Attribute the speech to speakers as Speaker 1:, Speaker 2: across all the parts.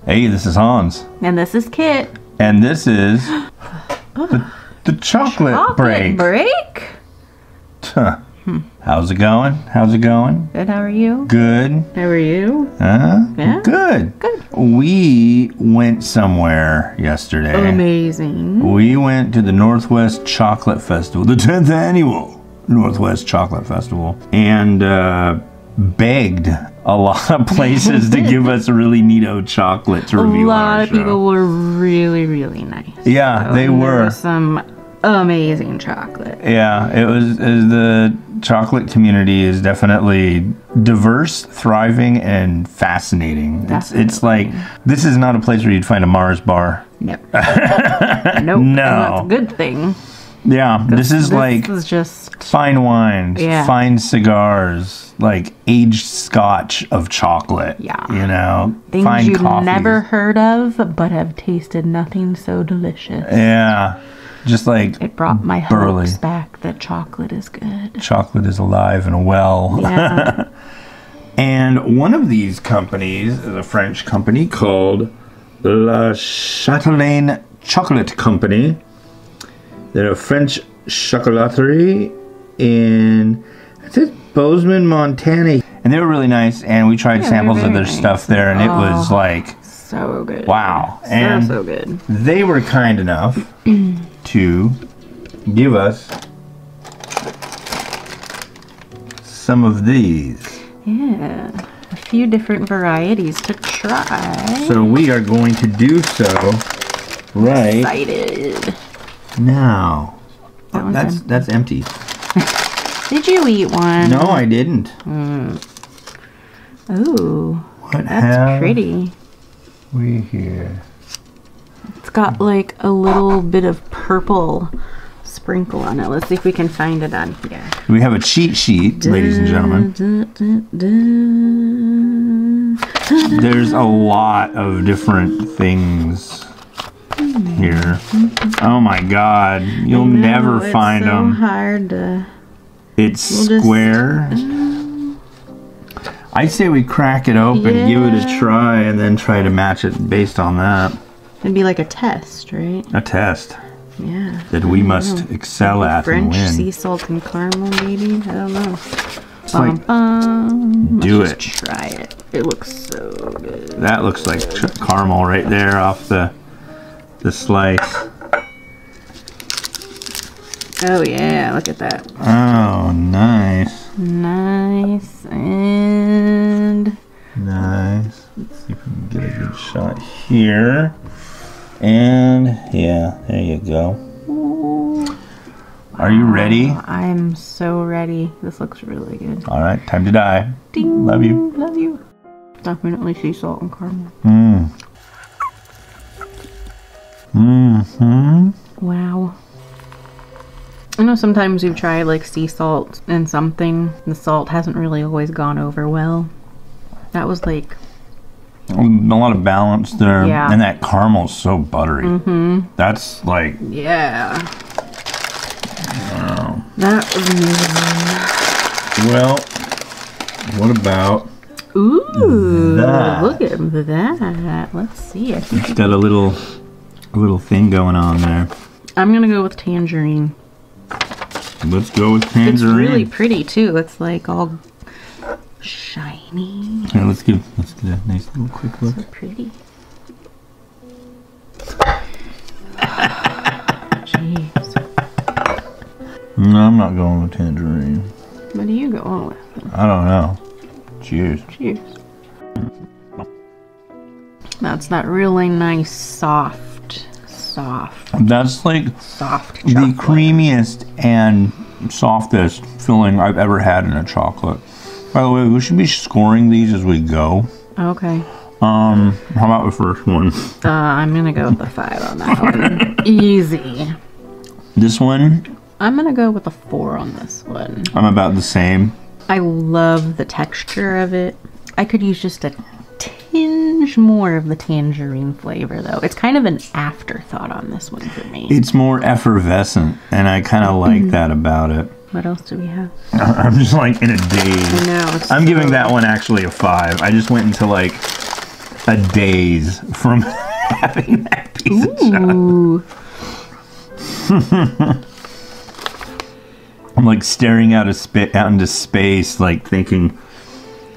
Speaker 1: Hey, this is Hans.
Speaker 2: And this is Kit.
Speaker 1: And this is the chocolate break. Huh. How's it going? How's it going?
Speaker 2: Good, how are you?
Speaker 1: Good.
Speaker 2: How are you?
Speaker 1: Yeah. Good.
Speaker 2: Good.
Speaker 1: We went somewhere yesterday.
Speaker 2: Amazing.
Speaker 1: We went to the Northwest Chocolate Festival, the 10th annual Northwest Chocolate Festival, and begged a lot of places to give us really neato chocolate to review.
Speaker 2: A lot of
Speaker 1: show.
Speaker 2: people were really, really nice.
Speaker 1: Yeah, they
Speaker 2: There
Speaker 1: were.
Speaker 2: was some amazing chocolate.
Speaker 1: Yeah, it was the chocolate community is definitely diverse, thriving, and fascinating. It's like, this is not a place where you'd find a Mars bar.
Speaker 2: Nope.
Speaker 1: No.
Speaker 2: Nope. And that's a good thing.
Speaker 1: Yeah, this is
Speaker 2: just
Speaker 1: fine wines, fine cigars, like aged scotch of chocolate.
Speaker 2: Yeah.
Speaker 1: You know,
Speaker 2: things
Speaker 1: fine
Speaker 2: you've
Speaker 1: coffees.
Speaker 2: never heard of, but have tasted nothing so delicious.
Speaker 1: Yeah. Just like
Speaker 2: it brought my hopes back that chocolate is good.
Speaker 1: Chocolate is alive and well.
Speaker 2: Yeah.
Speaker 1: And one of these companies is a French company called La Chatelaine Chocolate Company. They're a French chocolaterie in, I think, Bozeman, Montana. And they were really nice, and we tried samples of their stuff there, and it was like...
Speaker 2: So good.
Speaker 1: Wow. And
Speaker 2: so good.
Speaker 1: They were kind enough to give us some of these.
Speaker 2: Yeah. A few different varieties to try.
Speaker 1: So we are going to do so right
Speaker 2: Excited.
Speaker 1: now. That's empty.
Speaker 2: Did you eat one?
Speaker 1: No, I didn't.
Speaker 2: Ooh.
Speaker 1: What
Speaker 2: that's pretty.
Speaker 1: We here.
Speaker 2: It's got like a little bit of purple sprinkle on it. Let's see if we can find it on here.
Speaker 1: We have a cheat sheet, ladies and gentlemen. There's a lot of different things here. Oh my God. You'll never find them.
Speaker 2: It's so hard to...
Speaker 1: It's square. I say we crack it open, give it a try, and then try to match it based on that.
Speaker 2: It'd be like a test, right?
Speaker 1: A test.
Speaker 2: Yeah.
Speaker 1: That we must excel at and win.
Speaker 2: French sea salt and caramel, maybe? I don't know.
Speaker 1: Do
Speaker 2: Let's
Speaker 1: it.
Speaker 2: Just try it. It looks so good.
Speaker 1: That looks like caramel right there off the slice.
Speaker 2: Oh yeah, look at that.
Speaker 1: Oh, nice.
Speaker 2: Nice and...
Speaker 1: Nice. Let's see if we can get a good shot here. And, yeah, there you go. Are you ready?
Speaker 2: I'm so ready. This looks really good.
Speaker 1: All right, time to die.
Speaker 2: Ding.
Speaker 1: Love you.
Speaker 2: Love you. Definitely sea salt and caramel. Wow. I know sometimes you try like sea salt and something, the salt hasn't really always gone over well. That was like...
Speaker 1: A lot of balance there.
Speaker 2: Yeah.
Speaker 1: And that caramel's so buttery. That's like...
Speaker 2: Yeah.
Speaker 1: Wow.
Speaker 2: That was
Speaker 1: Well, what about...
Speaker 2: Ooh,
Speaker 1: that?
Speaker 2: Look at that. Let's see. I think
Speaker 1: It's got a little thing going on there.
Speaker 2: I'm gonna go with tangerine.
Speaker 1: Let's go with tangerine.
Speaker 2: It's really pretty too. It's like all shiny.
Speaker 1: Here, let's get a nice little quick look.
Speaker 2: So pretty. Jeez.
Speaker 1: No, I'm not going with tangerine.
Speaker 2: What are you going with?
Speaker 1: I don't know. Cheers.
Speaker 2: Cheers. That's that really nice soft.
Speaker 1: That's like
Speaker 2: Soft
Speaker 1: the
Speaker 2: chocolate.
Speaker 1: creamiest and softest filling I've ever had in a chocolate. By the way, we should be scoring these as we go.
Speaker 2: Okay.
Speaker 1: How about the first one?
Speaker 2: I'm gonna go with a 5 on that one. Easy.
Speaker 1: This one,
Speaker 2: I'm gonna go with a 4 on this one.
Speaker 1: I'm about the same.
Speaker 2: I love the texture of it. I could use just a tinge more of the tangerine flavor though. It's kind of an afterthought on this one for me.
Speaker 1: It's more effervescent, and I kind of like that about it.
Speaker 2: What else do we have?
Speaker 1: I'm just like in a daze.
Speaker 2: I know.
Speaker 1: I'm giving that one actually a 5. I just went into like a daze from having that piece of chocolate. I'm like staring out into space, like thinking,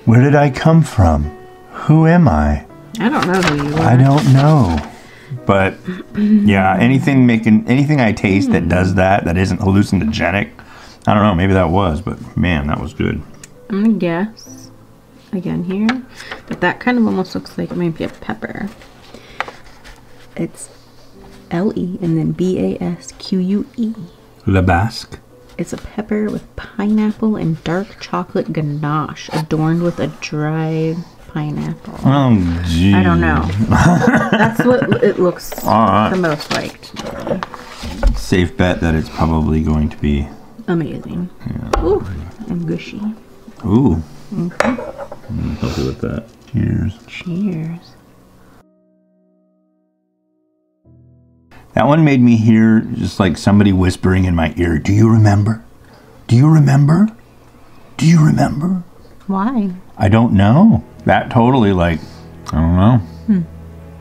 Speaker 1: where did I come from? Who am I?
Speaker 2: I don't know who you are.
Speaker 1: I don't know. But yeah, anything I taste that does that isn't hallucinogenic, I don't know, maybe that was, but man, that was good.
Speaker 2: I'm gonna guess again here, but that kind of almost looks like it might be a pepper. It's L-E and then B-A-S-Q-U-E.
Speaker 1: Le Basque.
Speaker 2: It's a pepper with pineapple and dark chocolate ganache adorned with a dried pineapple.
Speaker 1: Oh, gee.
Speaker 2: I don't know. That's what it looks the most like.
Speaker 1: Safe bet that it's probably going to be
Speaker 2: amazing.
Speaker 1: Yeah.
Speaker 2: Ooh, and gushy.
Speaker 1: Ooh. Mm-hmm. Help you with that. Cheers.
Speaker 2: Cheers.
Speaker 1: That one made me hear just like somebody whispering in my ear, do you remember? Do you remember? Do you remember?
Speaker 2: Why?
Speaker 1: I don't know. That totally like, I don't know.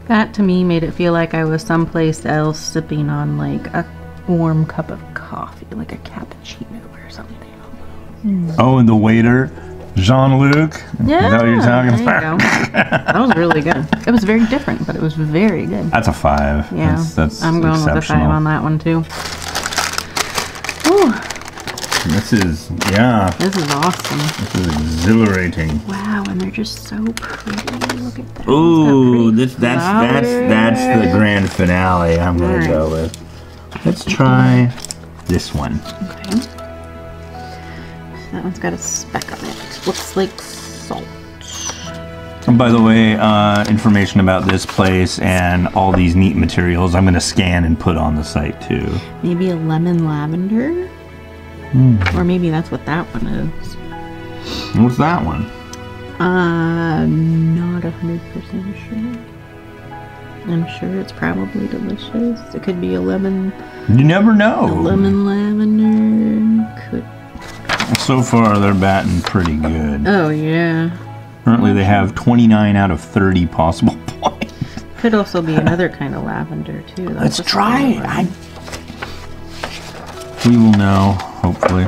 Speaker 2: That to me made it feel like I was someplace else sipping on like a warm cup of coffee, like a cappuccino or something.
Speaker 1: Oh, and the waiter, Jean-Luc?
Speaker 2: Yeah,
Speaker 1: is that what you're talking about?
Speaker 2: There you go. That was really good. It was very different, but it was very good.
Speaker 1: That's a 5.
Speaker 2: Yeah,
Speaker 1: that's
Speaker 2: I'm going with a 5 on that one too. Ooh.
Speaker 1: This is, yeah.
Speaker 2: This is awesome.
Speaker 1: This is exhilarating.
Speaker 2: Wow, and they're just so pretty. Look at that.
Speaker 1: Ooh, that's the grand finale I'm going to go with. Let's try this one.
Speaker 2: Okay. That one's got a speck on it. Looks like salt.
Speaker 1: And by the way, information about this place and all these neat materials I'm going to scan and put on the site too.
Speaker 2: Maybe a lemon lavender? Or maybe that's what that one is.
Speaker 1: What's that one?
Speaker 2: Not 100% sure. I'm sure it's probably delicious. It could be a lemon.
Speaker 1: You never know.
Speaker 2: A lemon lavender. Could.
Speaker 1: So far, they're batting pretty good.
Speaker 2: Oh, yeah.
Speaker 1: Currently, they have 29 out of 30 possible points.
Speaker 2: Could also be another kind of lavender, too.
Speaker 1: Let's try it. We will know, hopefully.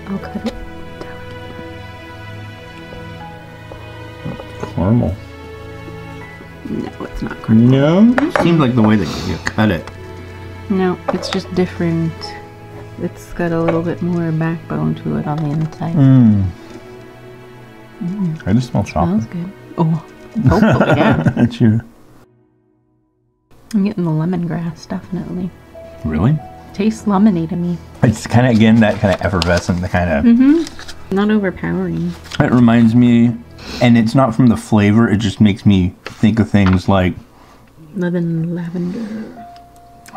Speaker 2: I'll cut it.
Speaker 1: Caramel.
Speaker 2: No, it's not caramel.
Speaker 1: No? It seems like the way that you cut it.
Speaker 2: No, it's just different. It's got a little bit more backbone to it on the inside.
Speaker 1: I just smell chocolate.
Speaker 2: Smells good. Oh, hopefully, yeah.
Speaker 1: That's you.
Speaker 2: I'm getting the lemongrass, definitely.
Speaker 1: Really?
Speaker 2: Tastes lemony to me.
Speaker 1: It's kind of, again, that kind of effervescent, the kind of...
Speaker 2: Not overpowering.
Speaker 1: It reminds me, and it's not from the flavor, it just makes me think of things like...
Speaker 2: Lemon lavender.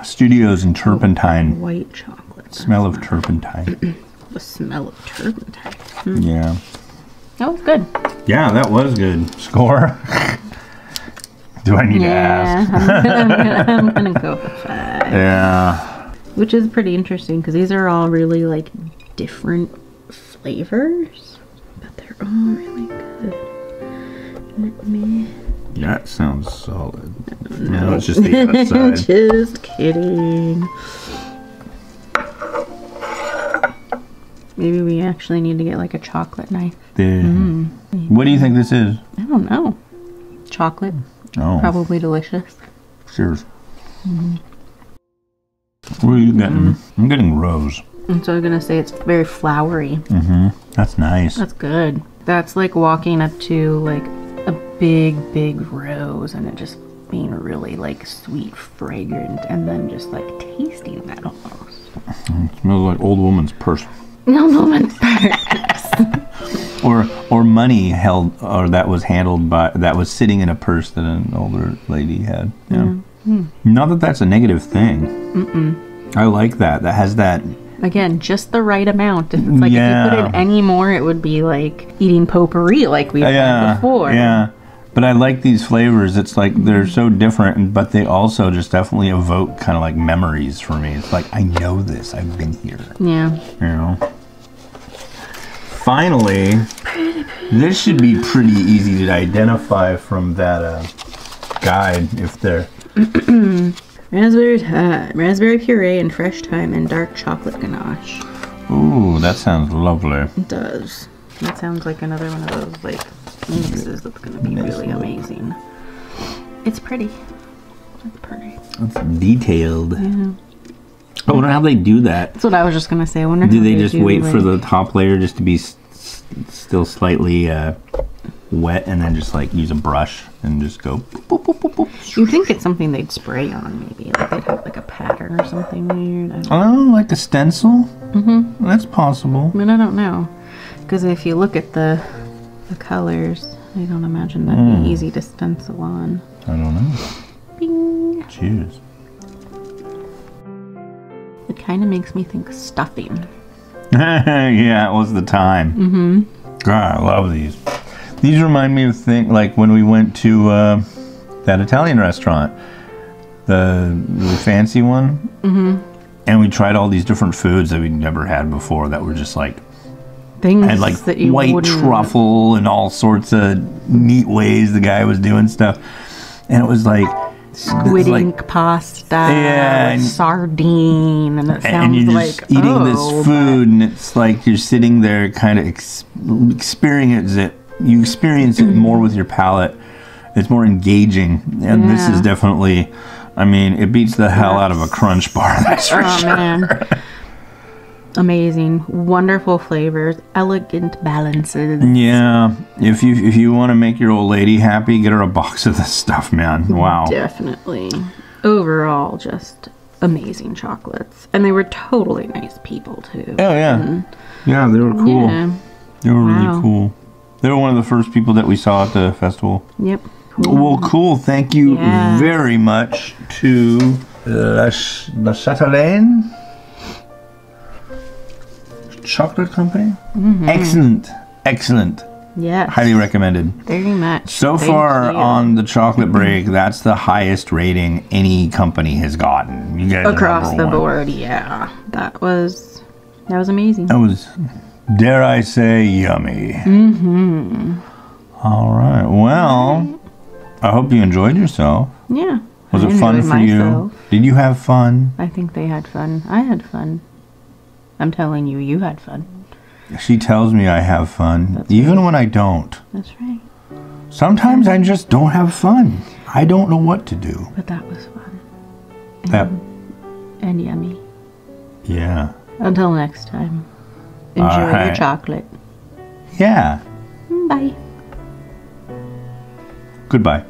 Speaker 1: Studios and turpentine.
Speaker 2: White chocolate.
Speaker 1: Smell of turpentine.
Speaker 2: The smell of turpentine.
Speaker 1: Yeah.
Speaker 2: That was good.
Speaker 1: Yeah, that was good. Score? Do I need to ask?
Speaker 2: I'm gonna go for 5.
Speaker 1: Yeah.
Speaker 2: Which is pretty interesting because these are all really like different flavors, but they're all really good. Let me.
Speaker 1: That sounds solid. No, it's just the outside.
Speaker 2: Just kidding. Maybe we actually need to get like a chocolate knife.
Speaker 1: What do you think this is?
Speaker 2: I don't know. Chocolate.
Speaker 1: Oh.
Speaker 2: Probably delicious.
Speaker 1: Cheers. What are you getting? I'm getting rose.
Speaker 2: And so I'm gonna say it's very flowery.
Speaker 1: That's nice.
Speaker 2: That's good. That's like walking up to like a big rose and it just being really like sweet, fragrant, and then just like tasting that almost.
Speaker 1: It smells like old woman's purse.
Speaker 2: No woman's purse.
Speaker 1: or money held, or that was handled by, that was sitting in a purse that an older lady had. Yeah. Not that that's a negative thing. I like that. That has that.
Speaker 2: Again, just the right amount. If it's like if you put in any more, it would be like eating potpourri like we've had before.
Speaker 1: Yeah. But I like these flavors. It's like they're so different, but they also just definitely evoke kind of like memories for me. It's like, I know this. I've been here.
Speaker 2: Yeah.
Speaker 1: You know? finally, this should be pretty easy to identify from that guide if they're...
Speaker 2: Raspberry thyme, raspberry puree, and fresh thyme, and dark chocolate ganache.
Speaker 1: Ooh, that sounds lovely.
Speaker 2: It does. That sounds like another one of those like mixes that's gonna be really amazing. It's pretty. It's pretty.
Speaker 1: It's detailed.
Speaker 2: Yeah.
Speaker 1: I wonder how they do that.
Speaker 2: That's what I was just gonna say. I wonder.
Speaker 1: Do
Speaker 2: how
Speaker 1: they just wait
Speaker 2: like,
Speaker 1: for the top layer just to be still slightly wet, and then just like use a brush and just go boop, boop, boop, boop, boop.
Speaker 2: You think it's something they'd spray on, maybe like they'd have like a pattern or something weird.
Speaker 1: Oh, like a stencil? Mm-hmm. That's possible.
Speaker 2: I mean, I don't know, because if you look at the colors, I don't imagine that'd be easy to stencil on.
Speaker 1: I don't know.
Speaker 2: Bing.
Speaker 1: Cheers.
Speaker 2: It kind of makes me think stuffing.
Speaker 1: Yeah, it was the time. Mm-hmm. God, I love these. These remind me of things like when we went to that Italian restaurant, the really fancy one, and we tried all these different foods that we'd never had before that were just like
Speaker 2: Things
Speaker 1: had like
Speaker 2: that you
Speaker 1: white
Speaker 2: wouldn't...
Speaker 1: truffle and all sorts of neat ways the guy was doing stuff, and it was like
Speaker 2: squid ink pasta,
Speaker 1: and
Speaker 2: sardine, and it sounds
Speaker 1: and you're
Speaker 2: like
Speaker 1: just eating this food, and it's like you're sitting there, kind of experience it. You experience it more with your palate. It's more engaging, and this is definitely. I mean, it beats the hell out of a Crunch bar. That's for sure. Man.
Speaker 2: Amazing, wonderful flavors, elegant balances.
Speaker 1: Yeah, if you want to make your old lady happy, get her a box of this stuff, man. Wow.
Speaker 2: Definitely. Overall, just amazing chocolates, and they were totally nice people too.
Speaker 1: Oh yeah, yeah, they were cool. Yeah. They were really cool. They were one of the first people that we saw at the festival.
Speaker 2: Yep. Cool.
Speaker 1: Well, cool. Thank you very much to La Chatelaine Chocolate Company. Excellent. Excellent.
Speaker 2: Yes.
Speaker 1: Highly recommended.
Speaker 2: Very much.
Speaker 1: So far on the chocolate break, that's the highest rating any company has gotten. You guys
Speaker 2: across the board, yeah. That was amazing.
Speaker 1: That was, dare I say, yummy. All right. Well, I hope you enjoyed yourself.
Speaker 2: Yeah.
Speaker 1: Was it fun for you? Did you have fun?
Speaker 2: I think they had fun. I had fun. I'm telling you, you had fun.
Speaker 1: She tells me I have fun, even when I don't.
Speaker 2: That's right.
Speaker 1: Sometimes I just don't have fun. I don't know what to do.
Speaker 2: But that was fun. And yummy.
Speaker 1: Yeah.
Speaker 2: Until next time. Enjoy your chocolate.
Speaker 1: Yeah.
Speaker 2: Bye.
Speaker 1: Goodbye.